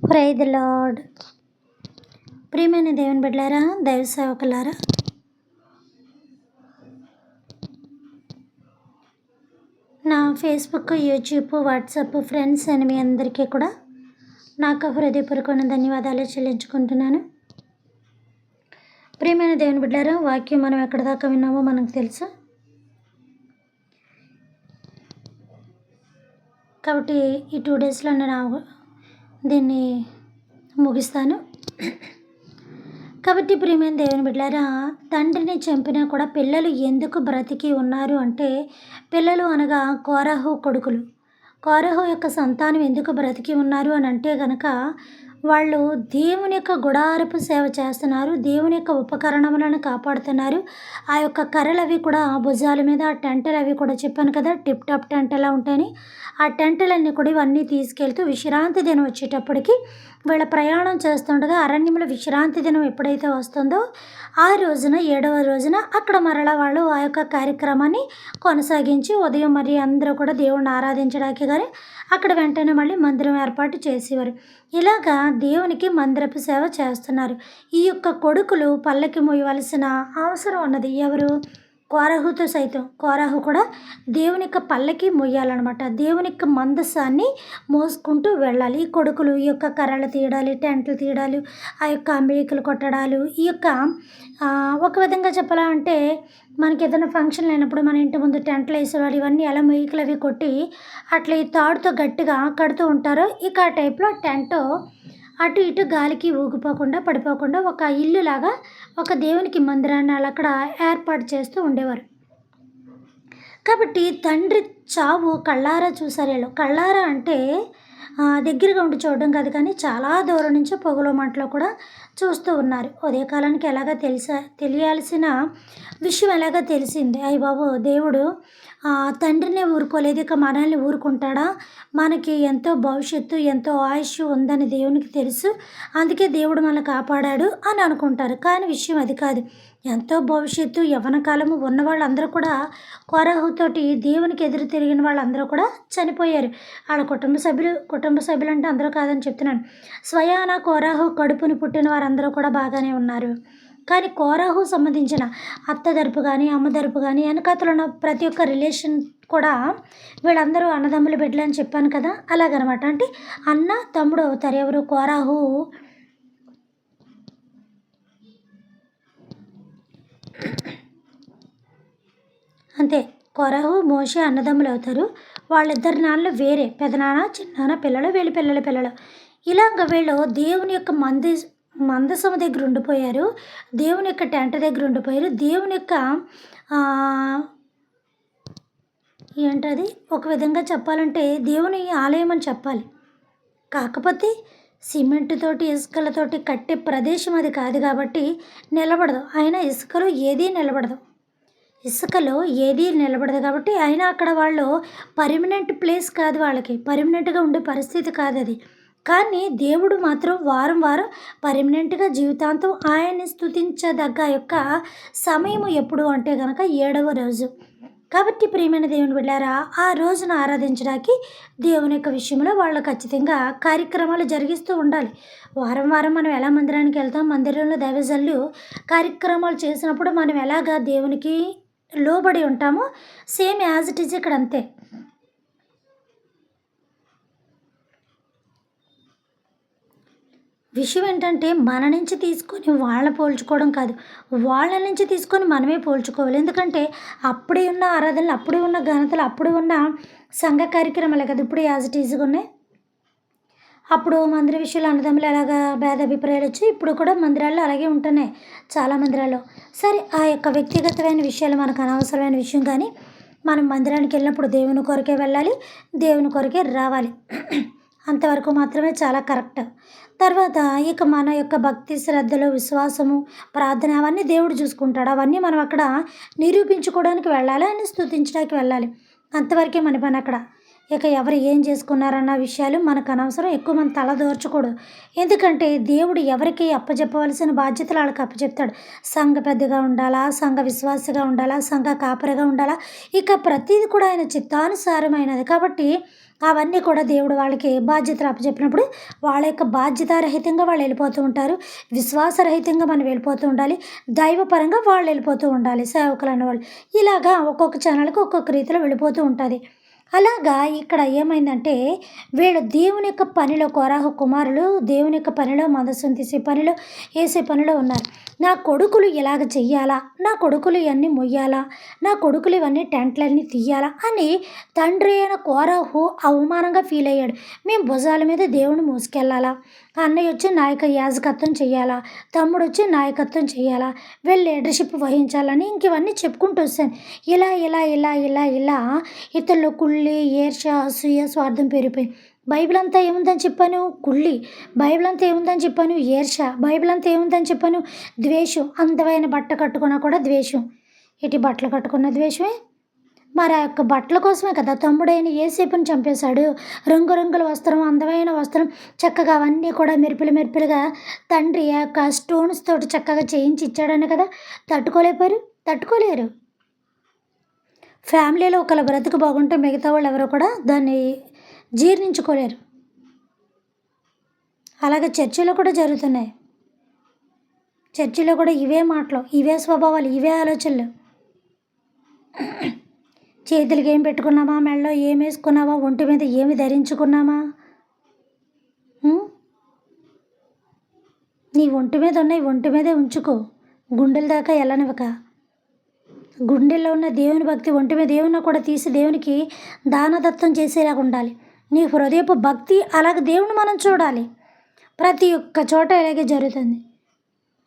Praise the lord. ప్రియమైన దేవుని బిడ్డలారా, దైవ సేవకులారా, నా ఫేస్బుక్, యూట్యూబ్, వాట్సాప్ ఫ్రెండ్స్ అని మీ అందరికీ కూడా నాకు హృదయపూర్వకమైన ధన్యవాదాలు చెల్లించుకుంటున్నాను. ప్రియమైన దేవుని బిడ్డలారా, వాక్యం మనం ఎక్కడ దాకా విన్నామో మనకు తెలుసు. కాబట్టి ఈ 2 డేస్లో నేను దీన్ని ముగిస్తాను. కాబట్టి ప్రియమైన దేవుని బిడ్డలారా, తండ్రిని చంపినా కూడా పిల్లలు ఎందుకు బ్రతికి ఉన్నారు అంటే, పిల్లలు అనగా కోరహు కొడుకులు. కోరహు యొక్క సంతానం ఎందుకు బ్రతికి ఉన్నారు అని అంటే కనుక, వాళ్ళు దేవుని యొక్క గుడారపు సేవ చేస్తున్నారు, దేవుని యొక్క ఉపకరణములను కాపాడుతున్నారు. ఆ యొక్క కర్రలు అవి కూడా భుజాల మీద, ఆ టెంటలు అవి కూడా చెప్పాను కదా, టిప్ టాప్ టెంట్ ఎలా ఉంటాయని, ఆ టెంటలన్నీ కూడా ఇవన్నీ తీసుకెళ్తూ విశ్రాంతి దినం వచ్చేటప్పటికి వీళ్ళ ప్రయాణం చేస్తుండగా అరణ్యంలో విశ్రాంతి దినం ఎప్పుడైతే వస్తుందో ఆ రోజున 7వ రోజున అక్కడ మరలా వాళ్ళు ఆ యొక్క కార్యక్రమాన్ని కొనసాగించి ఉదయం మరి అందరూ కూడా దేవుణ్ణి ఆరాధించడానికి కానీ అక్కడ వెంటనే మళ్ళీ మందిరం ఏర్పాటు చేసేవారు. ఇలాగా దేవునికి మందిరపు సేవ చేస్తున్నారు. ఈ యొక్క కొడుకులు పల్లకి మోయవలసిన అవసరం ఉన్నది. ఎవరు? కోరహుతో సైతం. కోరహు కూడా దేవుని యొక్క పల్లకి మొయ్యాలన్నమాట. దేవుని యొక్క మందసాన్ని మోసుకుంటూ వెళ్ళాలి. ఈ కొడుకులు ఈ యొక్క కర్రలు తీయడాలు, టెంట్లు తీయడాలు, ఆ యొక్క మేకులు కొట్టడాలు, ఈ యొక్క ఒక విధంగా చెప్పాలంటే మనకి ఏదైనా ఫంక్షన్ లేనప్పుడు మన ఇంటి ముందు టెంట్లు వేసేవాళ్ళు ఇవన్నీ ఎలా మేకులు అవి కొట్టి అట్లా ఈ తాడుతో గట్టిగా కడుతూ ఉంటారో, ఇక ఆ టైప్లో టెంట్ అటు ఇటు గాలికి ఊగిపోకుండా పడిపోకుండా ఒక ఇల్లులాగా ఒక దేవునికి మందిరాన్ని అలా అక్కడ ఏర్పాటు చేస్తూ ఉండేవారు. కాబట్టి తండ్రి చావు కళ్ళారా చూసారు వీళ్ళు. కళ్ళారా అంటే దగ్గరగా ఉండి చూడడం కాదు, కానీ చాలా దూరం నుంచి పొగలో మంటలో కూడా చూస్తూ ఉన్నారు. ఉదయకాలానికి ఎలాగ తెలియాల్సిన విషయం ఎలాగ తెలిసింది. అయ్య బాబు, దేవుడు తండ్రినే ఊరుకోలేదు, ఇక మనల్ని ఊరుకుంటాడా? మనకి ఎంతో భవిష్యత్తు, ఎంతో ఆయుష్ ఉందని దేవునికి తెలుసు, అందుకే దేవుడు మనల్ని కాపాడాడు అని అనుకుంటారు. కానీ విషయం అది కాదు. ఎంతో భవిష్యత్తు, యవ్వన కాలము ఉన్న వాళ్ళందరూ కూడా కోరహుతోటి దేవునికి ఎదురు తిరిగిన వాళ్ళందరూ కూడా చనిపోయారు. వాళ్ళ కుటుంబ సభ్యులు అంటే అందరూ కాదని చెప్తున్నాను. స్వయాన కోరహు కడుపుని పుట్టిన వారందరూ కూడా బాగానే ఉన్నారు. కానీ కోరహు సంబంధించిన అత్త తరపు కానీ, అమ్మ తరపు కానీ, వెనకాతలు ఉన్న ప్రతి ఒక్క రిలేషన్ కూడా వీళ్ళందరూ అన్నదమ్ములు బిడ్డలు అని చెప్పాను కదా, అలాగనమాట. అంటే అన్న తమ్ముడు అవుతారు. ఎవరు? కోరహు అంతే. కోరహు మోషే అన్నదమ్ములు అవుతారు. వాళ్ళిద్దరి నాన్నలు వేరే, పెదనాన్న చిన్నాన్న పిల్లలు, వీళ్ళ పిల్లలు. ఇలాగ వీళ్ళు దేవుని యొక్క మందసము దగ్గర ఉండిపోయారు, దేవుని యొక్క టెంట దగ్గర ఉండిపోయారు. దేవుని యొక్క ఏంటది, ఒక విధంగా చెప్పాలంటే దేవుని ఆలయం అని చెప్పాలి. కాకపోతే సిమెంటుతోటి ఇసుకలతోటి కట్టే ప్రదేశం అది కాదు కాబట్టి నిలబడదు. అయినా ఇసుకలో ఏదీ నిలబడదు కాబట్టి అయినా అక్కడ వాళ్ళు పర్మనెంట్ ప్లేస్ కాదు, వాళ్ళకి పర్మనెంట్గా ఉండే పరిస్థితి కాదు అది. కానీ దేవుడు మాత్రం వారం పర్మనెంట్గా జీవితాంతం ఆయన్ని స్తుతించదగ్గ యొక్క సమయం ఎప్పుడు అంటే కనుక 7వ రోజు. కాబట్టి ప్రియమైన దేవుని బిడ్డారా, ఆ రోజున ఆరాధించడానికి దేవుని యొక్క విషయంలో వాళ్ళు ఖచ్చితంగా కార్యక్రమాలు జరిగిస్తూ ఉండాలి. వారం మనం ఎలా మందిరానికి వెళ్తాం, మందిరంలో దైవజనులు కార్యక్రమాలు చేసినప్పుడు మనం ఎలాగా దేవునికి లోబడి ఉంటామో సేమ్ యాజ్ ఇట్ ఈజ్ ఇక్కడ అంతే. విషయం ఏంటంటే మన నుంచి తీసుకొని వాళ్ళ పోల్చుకోవడం కాదు, వాళ్ళ నుంచి తీసుకొని మనమే పోల్చుకోవాలి. ఎందుకంటే అప్పుడే ఉన్న ఆరాధనలు, అప్పుడే ఉన్న ఘనతలు, అప్పుడే ఉన్న సంఘ కార్యక్రమాలే కదా ఇప్పుడు యాజ్ ఇట్ ఈజ్గా ఉన్నాయి. అప్పుడు మందిర విషయాలు అన్నదమ్ములు ఎలాగా భేదాభిప్రాయాలు వచ్చి ఇప్పుడు కూడా మందిరాల్లో అలాగే ఉంటున్నాయి చాలా మందిరాల్లో. సరే, ఆ యొక్క వ్యక్తిగతమైన విషయాలు మనకు అనవసరమైన విషయం. కానీ మనం మందిరానికి వెళ్ళినప్పుడు దేవుని కొరకే వెళ్ళాలి, దేవుని కొరకే రావాలి. అంతవరకు మాత్రమే చాలా కరెక్ట్. తర్వాత ఇక మన యొక్క భక్తి, శ్రద్ధలు, విశ్వాసము, ప్రార్థన అవన్నీ దేవుడు చూసుకుంటాడు. అవన్నీ మనం అక్కడ నిరూపించుకోవడానికి వెళ్ళాలి, ఆయన స్తుతించడానికి వెళ్ళాలి. అంతవరకే మన పని అక్కడ. ఇక ఎవరు ఏం చేసుకున్నారన్న విషయాలు మనకు అనవసరం. ఎక్కువ మంది తలదోర్చకూడదు. ఎందుకంటే దేవుడు ఎవరికి అప్పచెప్పవలసిన బాధ్యతలు వాళ్ళకి అప్పచెప్తాడు. సంఘ పెద్దగా ఉండాలా, సంఘ విశ్వాసగా ఉండాలా, సంఘ కాపరిగా ఉండాలా, ఇక ప్రతిదీ కూడా ఆయన చిత్తానుసారమైనది. కాబట్టి అవన్నీ కూడా దేవుడు వాళ్ళకి బాధ్యతలు అప్పచెప్పినప్పుడు వాళ్ళ యొక్క బాధ్యతారహితంగా వాళ్ళు వెళ్ళిపోతూ ఉంటారు. విశ్వాసరహితంగా మనం వెళ్ళిపోతూ ఉండాలి. దైవపరంగా వాళ్ళు వెళ్ళిపోతూ ఉండాలి సేవకులు అనేవాళ్ళు. ఇలాగా ఒక్కొక్క ఛానల్‌కి ఒక్కొక్క రీతిలో వెళ్ళిపోతూ ఉంటది. అలాగా ఇక్కడ ఏమైందంటే వీళ్ళు దేవుని యొక్క పనిలో కోరాహు కుమారులు దేవుని యొక్క పనిలో మందసం తీసే పనిలో, ఏసే పనిలో ఉన్నారు. నా కొడుకులు ఇలాగ చెయ్యాలా? నా కొడుకులు ఇయన్నీ మొయ్యాలా? నా కొడుకులు ఇవన్నీ టెంట్లన్నీ తీయాలా? అని తండ్రి అయిన కోరాహు అవమానంగా ఫీల్ అయ్యాడు. మేము భుజాల మీద దేవుడిని మోసుకెళ్ళాలా? అన్నయ్య వచ్చి యాజకత్వం చెయ్యాలా? తమ్ముడొచ్చి నాయకత్వం చెయ్యాలా? వీళ్ళు లీడర్‌షిప్ వహించాలని ఇంక ఇవన్నీ చెప్పుకుంటూ వచ్చాను. ఇలా ఇతరులు కుళ్ళి, ఈర్ష్య, అసూయ, స్వార్థం పెరిగిపోయింది. బైబిల్ అంతా ఏముందని చెప్పాను? కుళ్ళి. బైబిల్ అంతా ఏముందని చెప్పాను? ఈర్ష్య. బైబిల్ అంతా ఏముందని చెప్పాను? ద్వేషం. అందమైన బట్ట కట్టుకున్నా కూడా ద్వేషం. ఎట్టి బట్టలు కట్టుకున్న ద్వేషమే. మరి ఆ యొక్క బట్టల కోసమే కదా తమ్ముడైన యేసేపుని చంపేశాడు. రంగురంగుల వస్త్రం, అందమైన వస్త్రం, చక్కగా అవన్నీ కూడా మెరుపులుగా తండ్రి ఆ యొక్క స్టోన్స్ తోటి చక్కగా చేయించి ఇచ్చాడని కదా! తట్టుకోలేకపోయారు? తట్టుకోలేరు. ఫ్యామిలీలో ఒకళ్ళ బ్రతుకు బాగుంటే మిగతా వాళ్ళు ఎవరు కూడా దాన్ని జీర్ణించుకోలేరు. అలాగే చర్చిలో కూడా జరుగుతున్నాయి. చర్చిలో కూడా ఇవే మాటలు, ఇవే స్వభావాలు, ఇవే ఆలోచనలు. చేతులకి ఏం పెట్టుకున్నామా? మెడలో ఏం వేసుకున్నావా? ఒంటి మీద ఏమి ధరించుకున్నామా? నీ ఒంటి మీద ఉన్నాయి ఒంటి మీదే ఉంచుకో. గుండెల దాకా వెళ్ళనివ్వక. గుండెల్లో ఉన్న దేవుని భక్తి ఒంటి మీద ఏమున్నా కూడా తీసి దేవునికి దానదత్తం చేసేలాగా ఉండాలి. నీ హృదయపు భక్తి అలాగే దేవుని మనం చూడాలి. ప్రతి ఒక్క చోట ఇలాగే జరుగుతుంది.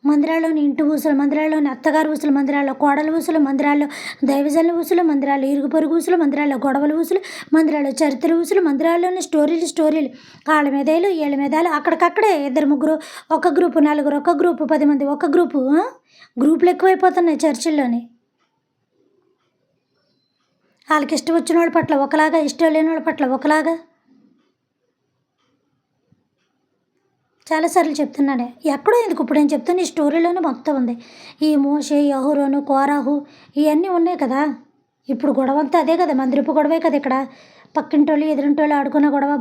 మందిరాల్లోని ఇంటి ఊసులు, మందిరాల్లోని అత్తగారు ఊసులు, మందిరాల్లో కోడలు ఊసులు, మందిరాల్లో దైవజనుల ఊసులు, మందిరాల్లో ఇరుగు పొరుగు ఊసులు, మందిరాల్లో గొడవల ఊసులు, మందిరాల్లో చరిత్ర ఊసులు, మందిరాల్లోని స్టోరీలు కాళ్ళ మీదేలు ఏళ్ళ మీదాలు అక్కడికక్కడే 2, 3 ఒక గ్రూపు, 4 ఒక గ్రూపు, 10 మంది ఒక గ్రూపు. గ్రూపులు ఎక్కువైపోతున్నాయి చర్చిల్లోని. వాళ్ళకి ఇష్టం వచ్చిన వాళ్ళ పట్ల ఒకలాగా, ఇష్టం లేని వాళ్ళ పట్ల ఒకలాగా. చాలాసార్లు చెప్తున్నానే, ఎక్కడో ఎందుకు ఇప్పుడు నేను చెప్తున్న ఈ స్టోరీలోనే మొత్తం ఉంది. ఈ మోషే, యెహోరోను, కోరాహు ఇవన్నీ ఉన్నాయి కదా. ఇప్పుడు గొడవ అంతా అదే కదా, మందిరపు గొడవే కదా. ఇక్కడ పక్కింటోళ్ళు ఎదురింటోళ్ళు ఆడుకున్న గొడవ,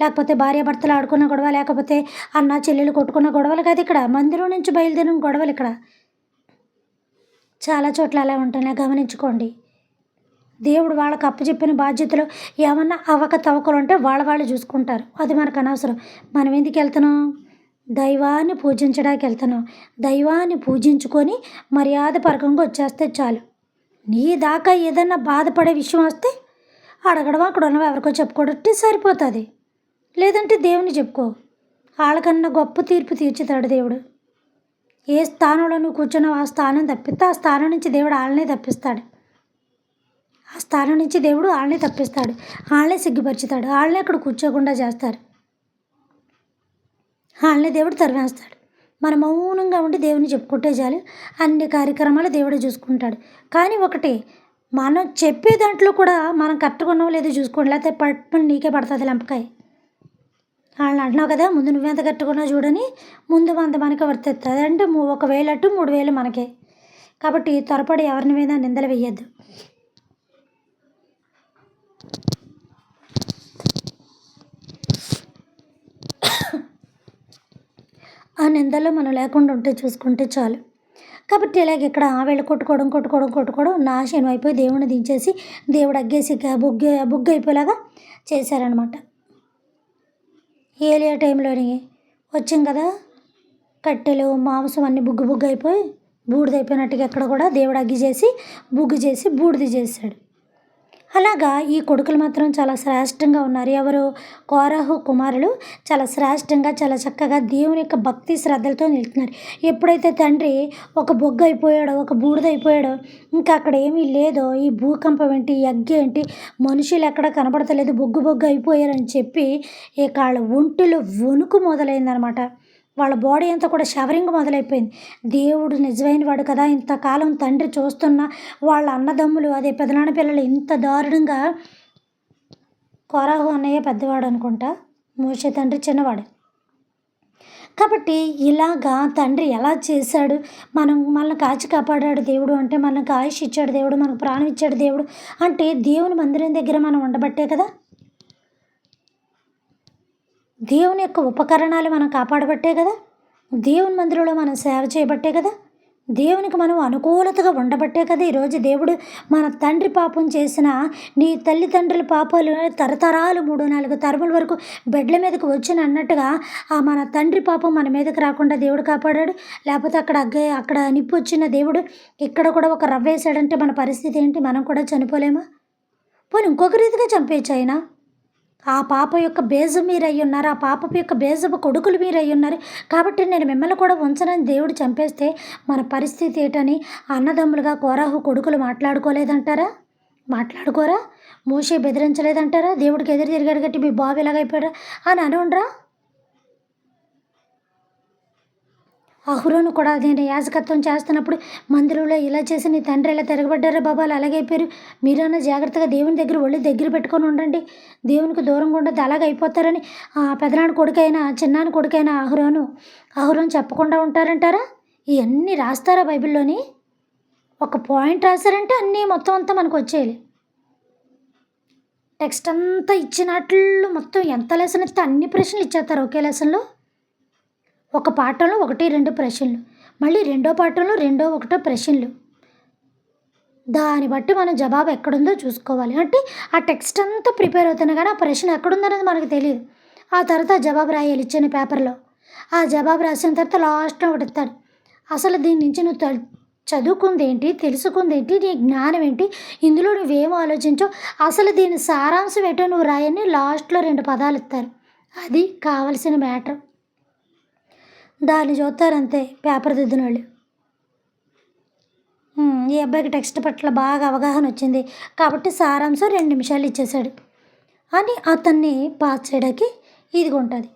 లేకపోతే భార్యాభర్తలు ఆడుకున్న గొడవ, లేకపోతే అన్న చెల్లెలు కొట్టుకున్న గొడవలు కాదు. ఇక్కడ మందిరం నుంచి బయలుదేరిన గొడవలు. ఇక్కడ చాలా చోట్ల అలా ఉంటున్నాయి, గమనించుకోండి. దేవుడు వాళ్ళకి అప్పచెప్పిన బాధ్యతలు ఏమన్నా అవకతవకలు ఉంటే వాళ్ళు చూసుకుంటారు. అది మనకు అనవసరం. మనం ఎందుకు వెళ్తున్నాం? దైవాన్ని పూజించడానికి వెళ్తున్నాం. దైవాన్ని పూజించుకొని మర్యాదపరకంగా వచ్చేస్తే చాలు. నీ దాకా ఏదన్నా బాధపడే విషయం వస్తే అడగడం, అక్కడ ఉన్నవి ఎవరికో చెప్పుకోవడం సరిపోతుంది. లేదంటే దేవుని చెప్పుకో. వాళ్ళకన్నా గొప్ప తీర్పు తీర్చుతాడు దేవుడు. ఏ స్థానంలో నువ్వు కూర్చున్నావు ఆ స్థానం తప్పిస్తే ఆ స్థానం నుంచి దేవుడు వాళ్ళనే తప్పిస్తాడు. ఆ స్థానం నుంచి దేవుడు వాళ్ళని తప్పిస్తాడు. వాళ్ళనే సిగ్గుపరుచుతాడు. వాళ్ళని అక్కడ కూర్చోకుండా చేస్తారు. వాళ్ళని దేవుడు తరివేస్తాడు. మనం మౌనంగా ఉండి దేవుని చెప్పుకుంటే చాలు. అన్ని కార్యక్రమాలు దేవుడే చూసుకుంటాడు. కానీ ఒకటి, మనం చెప్పే దాంట్లో కూడా మనం కరెక్ట్గా ఉన్నామో లేదో చూసుకోండి. లేకపోతే పట్టుని నీకే పడుతుంది లంపకాయ. వాళ్ళని అంటున్నావు కదా, ముందు నువ్వెంత కట్టుకున్నావు చూడని ముందు 100 మనకే వర్తిస్తుంది. అంటే 1,000 అటు 3,000 మనకే. కాబట్టి త్వరపడి ఎవరిని మీద నిందలు వేయద్దు. ఆ నిందల్లో మనం లేకుండా ఉంటే చూసుకుంటే చాలు. కాబట్టి ఇలాగ ఇక్కడ వీళ్ళు కొట్టుకోవడం నాశనం అయిపోయి దేవుడిని దించేసి దేవుడు అగ్గేసి బుగ్గ అయిపోయేలాగా చేశారనమాట. ఏలియా టైంలోని వచ్చింది కదా, కట్టెలు మాంసం అన్నీ బుగ్గు అయిపోయి బూడిదైపోయినట్టుగా ఎక్కడ కూడా దేవుడు అగ్గి చేసి బుగ్గు చేసి బూడిద చేశాడు. అలాగా ఈ కొడుకులు మాత్రం చాలా శ్రేష్టంగా ఉన్నారు. ఎవరు? కోరాహు కుమారులు చాలా శ్రేష్టంగా, చాలా చక్కగా దేవుని యొక్క భక్తి శ్రద్ధలతో నిలుతున్నారు. ఎప్పుడైతే తండ్రి ఒక బొగ్గు అయిపోయాడో, ఒక బూడిద అయిపోయాడో, ఇంకా అక్కడ ఏమీ లేదో, ఈ భూకంపం ఏంటి, ఈ అగ్గి ఏంటి, మనుషులు ఎక్కడ కనబడతలేదు, బొగ్గు అయిపోయారని చెప్పి ఇక వాళ్ళ ఒంటిలో వణుకు మొదలైందనమాట. వాళ్ళ బాడీ అంతా కూడా షవరింగ్ మొదలైపోయింది. దేవుడు నిజమైన వాడు కదా, ఇంతకాలం తండ్రి చూస్తున్న వాళ్ళ అన్నదమ్ములు, అదే పెదనాన్న పిల్లలు ఇంత దారుణంగా. కోరాహు అన్నయ్య పెద్దవాడు అనుకుంటా, మోషే తండ్రి చిన్నవాడు. కాబట్టి ఇలాగా తండ్రి ఎలా చేశాడు, మనల్ని కాచి కాపాడాడు దేవుడు అంటే, మనకు ఆయుష్ ఇచ్చాడు దేవుడు, మనకు ప్రాణం ఇచ్చాడు దేవుడు అంటే దేవుని మందిరం దగ్గర మనం ఉండబట్టే కదా. దేవుని యొక్క ఉపకరణాలు మనం కాపాడబట్టే కదా! దేవుని మందిరంలో మనం సేవ చేయబట్టే కదా! దేవునికి మనం అనుకూలతగా ఉండబట్టే కదా ఈరోజు దేవుడు మన తండ్రి పాపం చేసిన నీ తల్లిదండ్రుల పాపాలు తరతరాలు 3, 4 తరముల వరకు బెడ్ల మీదకి వచ్చిన అన్నట్టుగా ఆ మన తండ్రి పాపం మన మీదకి రాకుండా దేవుడు కాపాడాడు. లేకపోతే అక్కడ నిప్పు వచ్చిన దేవుడు ఇక్కడ కూడా ఒక రవ్వేసాడంటే మన పరిస్థితి ఏంటి? మనం కూడా చనిపోలేమా? పోనీ ఇంకొక రీతిగా చంపేయచ్చు ఆయన. ఆ పాప యొక్క బేజం మీరయ్యున్నారు. ఆ పాపపు యొక్క బేజపు కొడుకులు మీరయ్యున్నారు. కాబట్టి నేను మిమ్మల్ని కూడా ఉంచనని దేవుడు చంపేస్తే మన పరిస్థితి ఏటని అన్నదమ్ములుగా కోరాహు కొడుకులు మాట్లాడుకోలేదంటారా? మాట్లాడుకోరా? మోషే బెదిరించలేదంటారా? దేవుడికి ఎదురు తిరిగాడు గట్టి మీ బావ ఇలాగైపోయాడా అని అనుండ్రా? అహరోను కూడా నేను యాజకత్వం చేస్తున్నప్పుడు మందిరంలో ఇలా చేసి నీ తండ్రి ఇలా తిరగబడ్డారా బాబు వాళ్ళు అలాగైపోయారు. మీరన్నా జాగ్రత్తగా దేవుని దగ్గర ఒళ్ళు దగ్గర పెట్టుకొని ఉండండి. దేవునికి దూరంగా ఉండద్దు అలాగ అయిపోతారని పెదనాన్న కొడుకైనా చిన్నాన్న కొడుకైనా అహరోను చెప్పకుండా ఉంటారంటారా? ఇవన్నీ రాస్తారా బైబిల్లోని? ఒక పాయింట్ రాశారంటే అన్నీ మొత్తం అంతా మనకు వచ్చేయాలి. టెక్స్ట్ అంతా ఇచ్చినట్లు మొత్తం ఎంత లెసన్ ఇస్తే అన్ని ప్రశ్నలు ఇచ్చేస్తారు ఒకే లెసన్లో. ఒక పాఠంలో 1, 2 ప్రశ్నలు, మళ్ళీ రెండో పాఠంలో 2, 1 ప్రశ్నలు. దాన్ని బట్టి మనం జవాబు ఎక్కడుందో చూసుకోవాలి. అంటే ఆ టెక్స్ట్ అంతా ప్రిపేర్ అవుతున్నా కానీ ఆ ప్రశ్న ఎక్కడుందనేది మనకు తెలియదు. ఆ తర్వాత జవాబు రాయాలి ఇచ్చిన పేపర్లో. ఆ జవాబు రాసిన తర్వాత లాస్ట్లో ఒకటి ఇస్తాడు. అసలు దీని నుంచి నువ్వు చదువుకుంది ఏంటి, తెలుసుకుంది ఏంటి, నీ జ్ఞానం ఏంటి, ఇందులో నువ్వేం ఆలోచించో, అసలు దీని సారాంశం ఏంటో నువ్వు రాయని లాస్ట్లో 2 పదాలు ఇస్తారు. అది కావలసిన మ్యాటర్. దాన్ని చూస్తారంతే పేపర్ దిద్దినోళ్ళు. ఈ అబ్బాయికి టెక్స్ట్ పట్ల బాగా అవగాహన వచ్చింది కాబట్టి సారాంశం 2 నిమిషాలు ఇచ్చేశాడు అని అతన్ని పాస్ చేయడానికి ఇదిగా ఉంటుంది.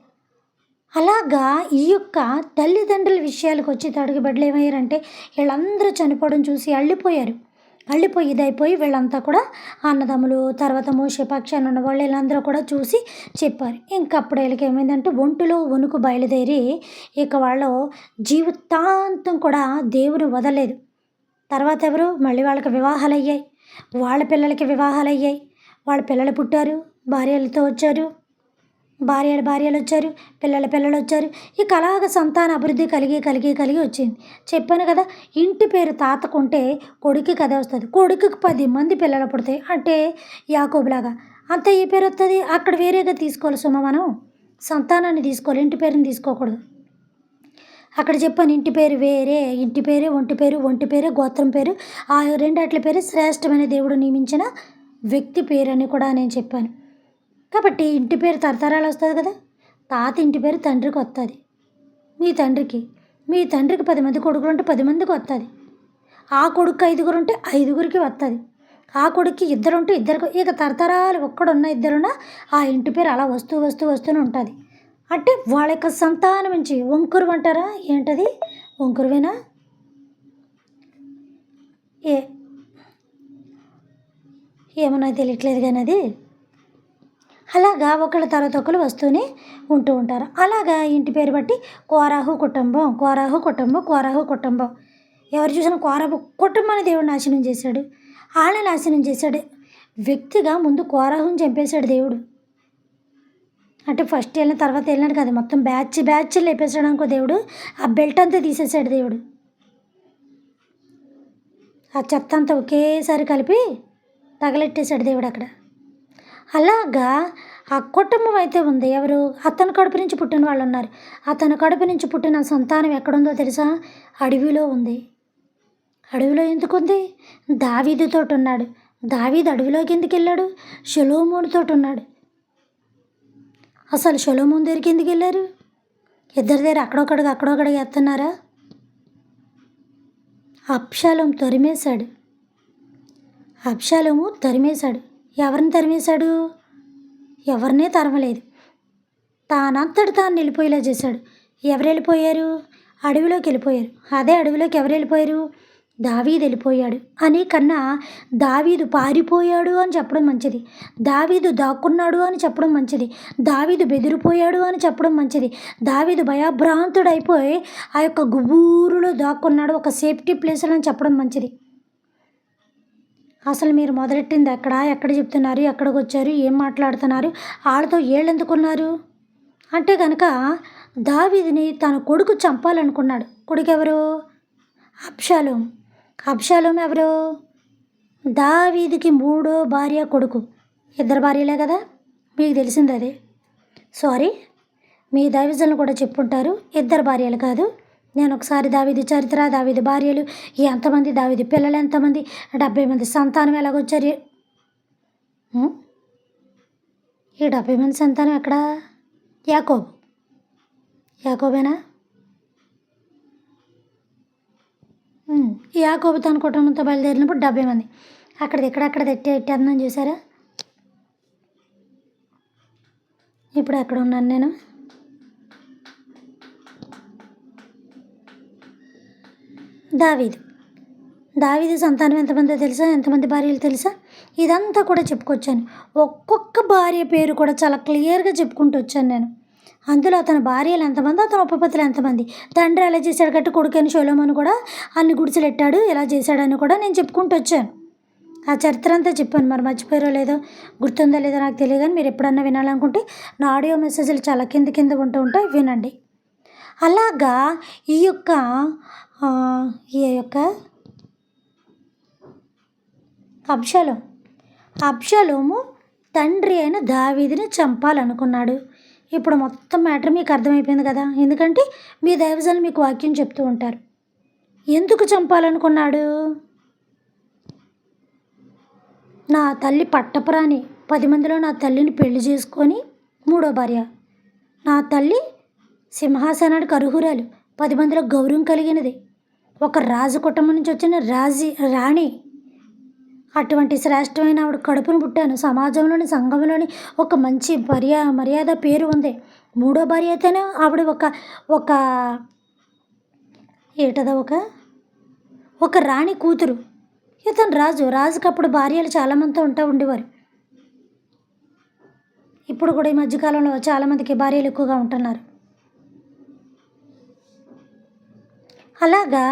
అలాగా ఈ యొక్క తల్లిదండ్రుల విషయాలకు వచ్చి తడుగు బిడ్డలు ఏమయ్యారంటే వీళ్ళందరూ చనిపోవడం చూసి అల్లిపోయి ఇదైపోయి వీళ్ళంతా కూడా అన్నదమ్ములు తర్వాత మోషే పక్షాన ఉన్న వాళ్ళు వీళ్ళందరూ కూడా చూసి చెప్పారు. ఇంకప్పుడు వీళ్ళకి ఏమైందంటే ఒంటిలో వణుకు బయలుదేరి ఇక వాళ్ళు జీవితాంతం కూడా దేవుని వదలలేదు. తర్వాత ఎవరు మళ్ళీ వాళ్ళకి వివాహాలు అయ్యాయి, వాళ్ళ పిల్లలకి వివాహాలు అయ్యాయి, వాళ్ళ పిల్లలు పుట్టారు, భార్యలతో వచ్చారు, భార్యలు వచ్చారు, పిల్లలు వచ్చారు. ఇక అలాగ సంతాన అభివృద్ధి కలిగి వచ్చింది. చెప్పాను కదా, ఇంటి పేరు తాతకుంటే కొడుకుకి అదే వస్తుంది. కొడుకుకి 10 మంది పిల్లలు పుడతాయి అంటే యాకోబులాగా అంతే ఈ పేరు వస్తుంది. అక్కడ వేరేగా తీసుకోవాలి సుమ, మనం సంతానాన్ని తీసుకోవాలి, ఇంటి పేరుని తీసుకోకూడదు. అక్కడ చెప్పాను ఇంటి పేరు వేరే, ఇంటి పేరే ఒంటి పేరే గోత్రం పేరు, ఆ 2 అట్ల పేరు శ్రేష్టమైన దేవుడు నియమించిన వ్యక్తి పేరు అని కూడా నేను చెప్పాను. కాబట్టి ఇంటి పేరు తరతరాలు వస్తుంది కదా. తాత ఇంటి పేరు తండ్రికి వస్తుంది. మీ తండ్రికి 10 మంది కొడుకులు ఉంటే 10 మందికి వస్తుంది. ఆ కొడుకు 5గురు ఉంటే 5గురికి వస్తుంది. ఆ కొడుక్కి 2 ఉంటే 2కి. ఇక తరతరాలు ఒక్కడున్న 2 ఆ ఇంటి పేరు అలా వస్తూనే ఉంటుంది. అంటే వాళ్ళ యొక్క సంతానం నుంచి వంకురు అంటారా? ఏంటది వంకురువేనా? ఏమన్నా తెలియట్లేదు కానీ అది అలాగా ఒకళ్ళ తర్వాత ఒకరు వస్తూనే ఉంటూ ఉంటారు. అలాగా ఇంటి పేరు బట్టి కోరాహు కుటుంబం. ఎవరు చూసినా కోరాహు కుటుంబాన్ని దేవుడు నాశనం చేశాడు, వాళ్ళని నాశనం చేశాడు. వ్యక్తిగా ముందు కోరాహుని చంపేశాడు దేవుడు. అంటే ఫస్ట్ వెళ్ళిన తర్వాత వెళ్ళినాడు కదా, మొత్తం బ్యాచ్ లేపేశాడు అనుకో దేవుడు. ఆ బెల్ట్ అంతా తీసేసాడు దేవుడు. ఆ చెత్త అంతా ఒకేసారి కలిపి తగలెట్టేశాడు దేవుడు అక్కడ. అలాగా ఆ కుటుంబం అయితే ఉంది. ఎవరు? అతని కడుపు నుంచి పుట్టిన వాళ్ళు ఉన్నారు. అతని కడుపు నుంచి పుట్టిన సంతానం ఎక్కడుందో తెలుసా? అడవిలో ఉంది. అడవిలో ఎందుకుంది? దావీదుతోటి ఉన్నాడు. దావీదు అడవిలోకి ఎందుకు వెళ్ళాడు? సొలొమోనుతోటి ఉన్నాడు. అసలు సొలొమోను దగ్గరికి ఎందుకు వెళ్ళారు? ఇద్దరి దగ్గర అక్కడొకడిగా ఎత్తున్నారా? అబ్షాలోము తరిమేశాడు. ఎవరిని తరిమేశాడు? ఎవరినే తరమలేదు, తానంతటి తాను వెళ్ళిపోయేలా చేశాడు. ఎవరు వెళ్ళిపోయారు? అడవిలోకి వెళ్ళిపోయారు. అదే అడవిలోకి ఎవరు వెళ్ళిపోయారు? దావీదు వెళ్ళిపోయాడు అని కన్నా దావీదు పారిపోయాడు అని చెప్పడం మంచిది. దావీదు దాక్కున్నాడు అని చెప్పడం మంచిది. దావీదు బెదిరిపోయాడు అని చెప్పడం మంచిది. దావీదు భయభ్రాంతుడు అయిపోయి ఆ యొక్క గుబూరులో దాక్కున్నాడు, ఒక సేఫ్టీ ప్లేస్లో అని చెప్పడం మంచిది. అసలు మీరు మొదలెట్టింది ఎక్కడ చెప్తున్నారు, ఎక్కడికి వచ్చారు, ఏం మాట్లాడుతున్నారు, వాళ్ళతో ఏళ్ళు ఎందుకున్నారు? అంటే గనక దావీదుని తన కొడుకు చంపాలనుకున్నాడు. కొడుకెవరు? అబ్షాలోము. అబ్షాలోము ఎవరు? దావీదుకి మూడో భార్య కొడుకు. ఇద్దరు భార్యలే కదా! మీకు తెలిసింది అదే. సారీ, మీ దైవజనులు కూడా చెప్పుంటారు. ఇద్దరు భార్యలు కాదు. నేను ఒకసారి దావీదు చరిత్ర, దావీదు భార్యలు ఎంతమంది, దావీదు పిల్లలు ఎంతమంది, 70 మంది సంతానం ఎలాగొచ్చారు? ఉం? ఈ 70 మంది సంతానం ఎక్కడ? యాకోబు. యాకోబేనా? యాకోబు తన కుటుంబంతో బయలుదేరినప్పుడు 70 మంది. అక్కడిది ఎక్కడెక్కడ ఎట్టేద్దాం చూసారా? ఇప్పుడు ఎక్కడ ఉన్నాను నేను? దావీదు. దావీదు సంతానం ఎంతమందో తెలుసా? ఎంతమంది భార్యలు తెలుసా? ఇదంతా కూడా చెప్పుకొచ్చాను. ఒక్కొక్క భార్య పేరు కూడా చాలా క్లియర్గా చెప్పుకుంటూ వచ్చాను నేను. అందులో అతని భార్యలు ఎంతమంది, అతని ఉపపత్తులు ఎంతమంది, తండ్రి ఎలా చేశాడు గట్టి కొడుకని సొలొమోను కూడా అన్ని గుడిసెలు ఎట్టాడు, ఎలా చేశాడని కూడా నేను చెప్పుకుంటూ వచ్చాను. ఆ చరిత్ర అంతా చెప్పాను. మరి మర్చిపోయారో లేదో, గుర్తుందో లేదో నాకు తెలియదు. కానీ మీరు ఎప్పుడన్నా వినాలనుకుంటే నా ఆడియో మెసేజ్లు చాలా కింద ఉంటూ ఉంటాయి, వినండి. అలాగా ఈ యొక్క అబ్షాలోము తండ్రి అయిన దావీదుని చంపాలనుకున్నాడు. ఇప్పుడు మొత్తం మ్యాటర్ మీకు అర్థమైపోయింది కదా. ఎందుకంటే మీ దైవజనులు మీకు వాక్యం చెప్తూ ఉంటారు. ఎందుకు చంపాలనుకున్నాడు? నా తల్లి పట్టపురాణి, 10 మందిలో నా తల్లిని పెళ్లి చేసుకొని మూడో భార్య. నా తల్లి సింహాసనానికి అర్హురాలు, 10 మందిలో గౌరవం కలిగినది, ఒక రాజు కుటుంబం నుంచి వచ్చిన రాణి. అటువంటి శ్రేష్టమైన ఆవిడ కడుపును పుట్టాను. సమాజంలోని, సంఘంలోని ఒక మంచి మర్యాద పేరు ఉంది. మూడో భార్య అయితేనే ఆవిడ ఒక ఏటదా ఒక రాణి కూతురు. ఇతను రాజుకి అప్పుడు భార్యలు చాలామందితో ఉండేవారు. ఇప్పుడు కూడా ఈ మధ్యకాలంలో చాలామందికి భార్యలు ఎక్కువగా ఉంటున్నారు. అలాగా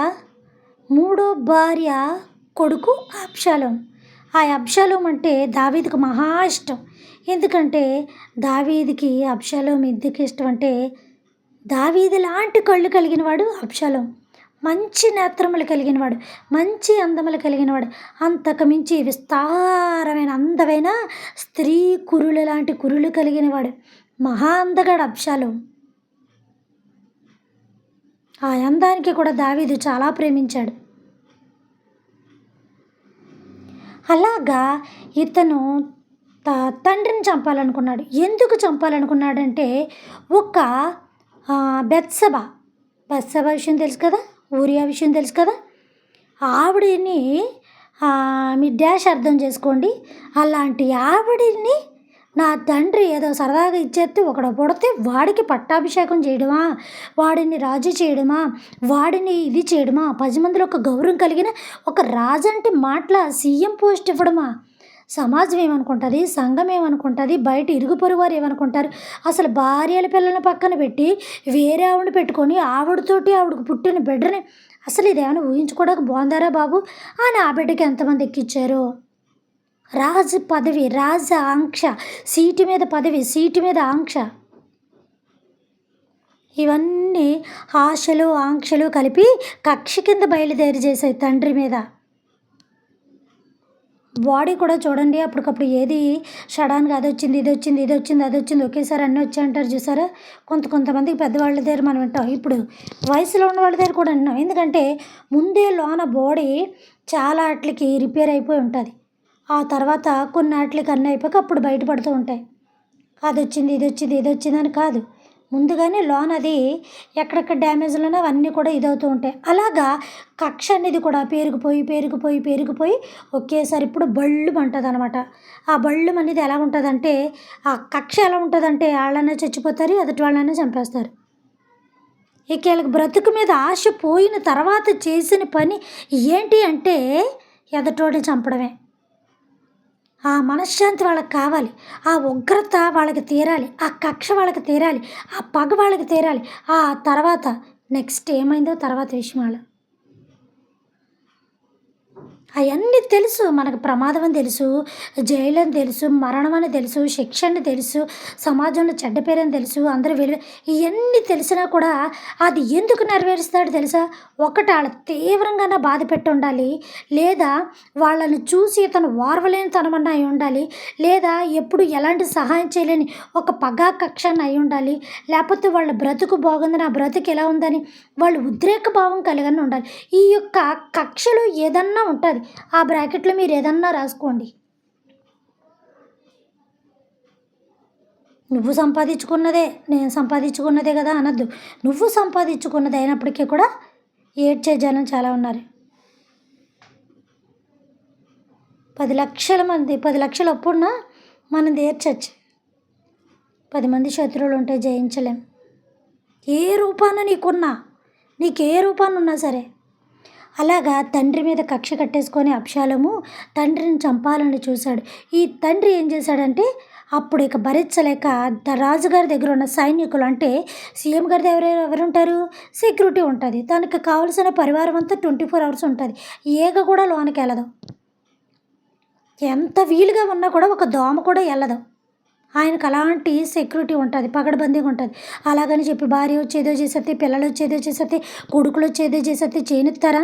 మూడో భార్య కొడుకు అబ్షాలోము. ఆ అబ్షాలోము అంటే దావీదుకు మహా ఇష్టం. ఎందుకంటే దావీదుకి అబ్షాలోము ఎందుకు ఇష్టం అంటే, దావీదు లాంటి కళ్ళు కలిగినవాడు అబ్షాలోము. మంచి నేత్రములు కలిగినవాడు, మంచి అందములు కలిగినవాడు, అంతకు మించి విస్తారమైన అందమైన స్త్రీ కురులు లాంటి కురులు కలిగినవాడు, మహా అందగాడు అబ్షాలోము. ఆ అందానికి కూడా దావీదు చాలా ప్రేమించాడు. అలాగా ఇతను తండ్రిని చంపాలనుకున్నాడు. ఎందుకు చంపాలనుకున్నాడంటే, ఒక బెత్షెబ విషయం తెలుసు కదా, ఊరియా విషయం తెలుసు కదా, ఆవిడని మీ డాష్ అర్థం చేసుకోండి. అలాంటి ఆవిడని నా తండ్రి ఏదో సరదాగా ఇచ్చేస్తే ఒకడు పుడితే వాడికి పట్టాభిషేకం చేయడమా, వాడిని రాజు చేయడమా, వాడిని ఇది చేయడమా, 10 మందిలో ఒక గౌరవం కలిగిన ఒక రాజు అంటే మాటల సీఎం పోస్ట్ ఇవ్వడమా? సమాజం ఏమనుకుంటుంది, సంఘం ఏమనుకుంటుంది, బయట ఇరుగు పొరుగు వారు ఏమనుకుంటారు? అసలు భార్యల పిల్లల పక్కన పెట్టి వేరే ఆవిడ పెట్టుకొని ఆవిడకు పుట్టిన బిడ్డని అసలు ఇదేమైనా ఊహించుకోవడానికి బాగుందారా బాబు అని ఆ బిడ్డకి ఎంతమంది ఎక్కిచ్చారు? రాజు పదవి, రాజ ఆంక్ష, సీటు మీద పదవి, సీటు మీద ఆంక్ష, ఇవన్నీ ఆశలు ఆంక్షలు కలిపి కక్ష కింద బయలుదేరి చేసే తండ్రి మీద. బాడీ కూడా చూడండి, అప్పటికప్పుడు ఏది సడన్గా అది వచ్చింది అది వచ్చింది ఒకేసారి అన్నీ వచ్చాయంటారు చూసారా. కొంతమందికి పెద్దవాళ్ళ దగ్గర మనం వింటాం, ఇప్పుడు వయసులో ఉన్న వాళ్ళ దగ్గర కూడా విన్నాం. ఎందుకంటే ముందే లోన బాడీ చాలా వాటికి రిపేర్ అయిపోయి ఉంటుంది. ఆ తర్వాత కొన్ని వాటికి అన్నీ అయిపోయాక అప్పుడు బయటపడుతూ ఉంటాయి. అది వచ్చింది అని కాదు, ముందుగానే లోన్ అది ఎక్కడెక్కడ డ్యామేజ్లు అవన్నీ కూడా ఇదవుతూ ఉంటాయి. అలాగా కక్ష అనేది కూడా పేరుకుపోయి ఒకేసారి ఇప్పుడు బళ్ళు అంటుంది అనమాట. ఆ బళ్ళు అనేది ఎలా ఉంటుందంటే, ఆ కక్ష ఎలా ఉంటుందంటే వాళ్ళైనా చచ్చిపోతారు, ఎదుటి వాళ్ళైనా చంపేస్తారు. ఇక వీళ్ళకి బ్రతుకు మీద ఆశ పోయిన తర్వాత చేసిన పని ఏంటి అంటే ఎదుటోడిని చంపడమే. ఆ మనశ్శాంతి వాళ్ళకి కావాలి, ఆ ఉగ్రత వాళ్ళకి తీరాలి, ఆ కక్ష వాళ్ళకి తీరాలి, ఆ పగ వాళ్ళకి తీరాలి. ఆ తర్వాత నెక్స్ట్ ఏమైందో తర్వాత విషయం అయన్నీ తెలుసు. మనకు ప్రమాదం అని తెలుసు, జైలని తెలుసు, మరణం అని తెలుసు, శిక్ష అని తెలుసు, సమాజంలో చెడ్డ పేరని తెలుసు, అందరూ ఇయన్నీ తెలిసినా కూడా అది ఎందుకు నెరవేరుస్తాడో తెలుసా? ఒకటి ఆళ్ళ తీవ్రంగాన బాధ పెట్టుండాలి. లేదా వాళ్ళని చూసి ఇతను ఓర్వలేనితనమన్నా అయ్యుండాలి. లేదా ఎప్పుడు ఎలాంటి సహాయం చేయలేని ఒక పగా కక్షన్న అయ్యుండాలి. లేపోతే వాళ్ళ బ్రతుకు బాగుంది, నా బ్రతుకు ఎలా ఉందని వాళ్ళు ఉద్రేక భావం కలిగని ఉండాలి. ఈ యొక్క కక్షలో ఏదన్నా ఉంటది. ఆ బ్రాకెట్‌లో మీరేదన్నా రాసుకోండి. నువ్వు సంపాదించుకున్నదే, నేను సంపాదించుకున్నదే గదా అనొద్దు. నువ్వు సంపాదించుకున్నది అయినప్పటికీ కూడా ఏడ్చే జనం చాలా ఉన్నారు. 10,00,000 మంది 10,00,000 అప్పున్నా మనం తీర్చొచ్చు. 10 మంది శత్రువులుంటే జయించలేం. ఏ రూపాన నీకున్నా, నీకే రూపానున్నా సరే. అలాగా తండ్రి మీద కక్ష కట్టేసుకొని అబ్షాలోము తండ్రిని చంపాలని చూశాడు. ఈ తండ్రి ఏం చేశాడంటే అప్పుడు ఇక భరించలేక రాజుగారి దగ్గర ఉన్న సైనికులు అంటే సీఎం గారి దగ్గర ఎవరుంటారు? సెక్యూరిటీ ఉంటుంది. తనకి కావాల్సిన పరివారం అంతా 24 అవర్స్ ఉంటుంది. ఈగ కూడా లోనికి వెళ్ళదు. ఎంత వీలుగా ఉన్నా కూడా ఒక దోమ కూడా వెళ్ళదు. ఆయనకు అలాంటి సెక్యూరిటీ ఉంటుంది, పగడబందీగా ఉంటుంది. అలాగని చెప్పి భార్య వచ్చి ఏదో చేసేస్తే, పిల్లలు వచ్చి ఏదో చేసేస్తే, కొడుకులు వచ్చి ఏదో చేసేస్తే చేయనిస్తారా?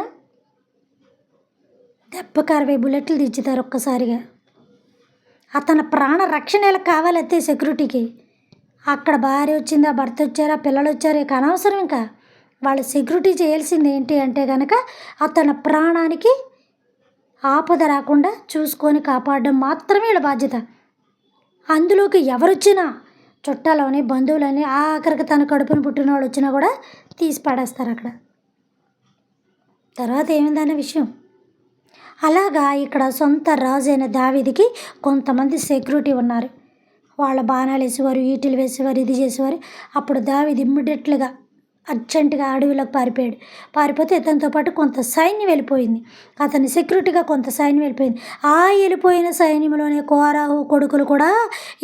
దెబ్బకి 60 బుల్లెట్లు దించుతారు ఒక్కసారిగా. అతని ప్రాణ రక్షణ ఎలా కావాలంతే సెక్యూరిటీకి. అక్కడ భార్య వచ్చిందా, భర్త వచ్చారా, పిల్లలు వచ్చారా, ఇక అనవసరం. ఇంకా వాళ్ళు సెక్యూరిటీ చేయాల్సింది ఏంటి అంటే కనుక అతని ప్రాణానికి ఆపద రాకుండా చూసుకొని కాపాడడం మాత్రమే వీళ్ళ బాధ్యత. అందులోకి ఎవరొచ్చినా చుట్టాలని, బంధువులని, ఆఖరికి తన కడుపున పుట్టిన వాళ్ళు వచ్చినా కూడా తీసి పడేస్తారు అక్కడ. తర్వాత ఏమైందనే విషయం. అలాగా ఇక్కడ సొంత రాజైన దావీదుకి కొంతమంది సెక్యూరిటీ ఉన్నారు. వాళ్ళ బాణాలు వేసేవారు, ఈటెలు వేసేవారు, ఇది చేసేవారు. అప్పుడు దావీదు ఇమ్మీడియట్‌గా అర్జెంటుగా అడవిలోకి పారిపోయాడు. పారిపోతే ఇతనితో పాటు కొంత సైన్యం వెళ్ళిపోయింది. అతని సెక్యూరిటీగా కొంత సైన్యం వెళ్ళిపోయింది. ఆ వెళ్ళిపోయిన సైన్యంలోనే కోరాహు కొడుకులు కూడా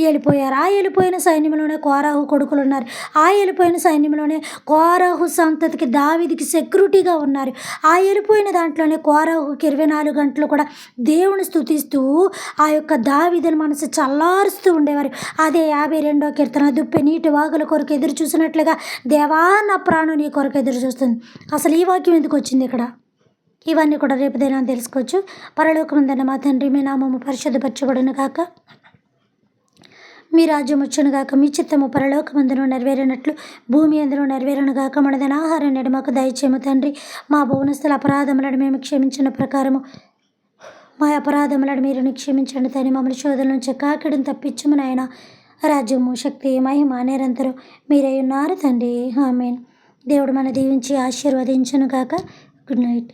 వెళ్ళిపోయారు. ఆ వెళ్ళిపోయిన సైన్యంలోనే కోరాహు కొడుకులు ఉన్నారు. ఆ వెళ్ళిపోయిన సైన్యంలోనే కోరాహు సంతతికి దావీదుకి సెక్యూరిటీగా ఉన్నారు. ఆ వెళ్ళిపోయిన దాంట్లోనే కోరాహుకి 24 గంటలు కూడా దేవుని స్తుతిస్తూ ఆ యొక్క దావీదుని మనసు చల్లారుస్తూ ఉండేవారు. అదే 52వ కీర్తన, దుప్పి నీటి వాగుల కొరకు ఎదురు చూసినట్లుగా దేవా నా ప్రాణం నీ కొరకు ఎదురు చూస్తుంది. అసలు ఈ వాక్యం ఎందుకు వచ్చింది ఇక్కడ? ఇవన్నీ కూడా రేపు దినాన్ని తెలుసుకోవచ్చు. పరలోకమందున్న మా తండ్రి, మీ నామము పరిశుద్ధపరచబడును గాక, మీ రాజ్యం వచ్చును గాక, మీ చిత్తము పరలోకమందును నెరవేరినట్లు భూమి అందులో నెరవేరును గాక. మనదైన ఆహారం నేడు మాకు దయచేయము తండ్రి. మా భువనస్తుల అపరాధములను మేము క్షమించిన ప్రకారము మా అపరాధములను మీరు క్షమించండి తండ్రి. మమ్మల్ని శోధన నుంచి కాకిడిని తప్పించము నాయన. రాజ్యము, శక్తి, మహిమ నిరంతరం మీరై ఉన్నారు తండ్రి. ఆమేన్. దేవుడు మన దీవించి ఆశీర్వదించును గాక. Good night.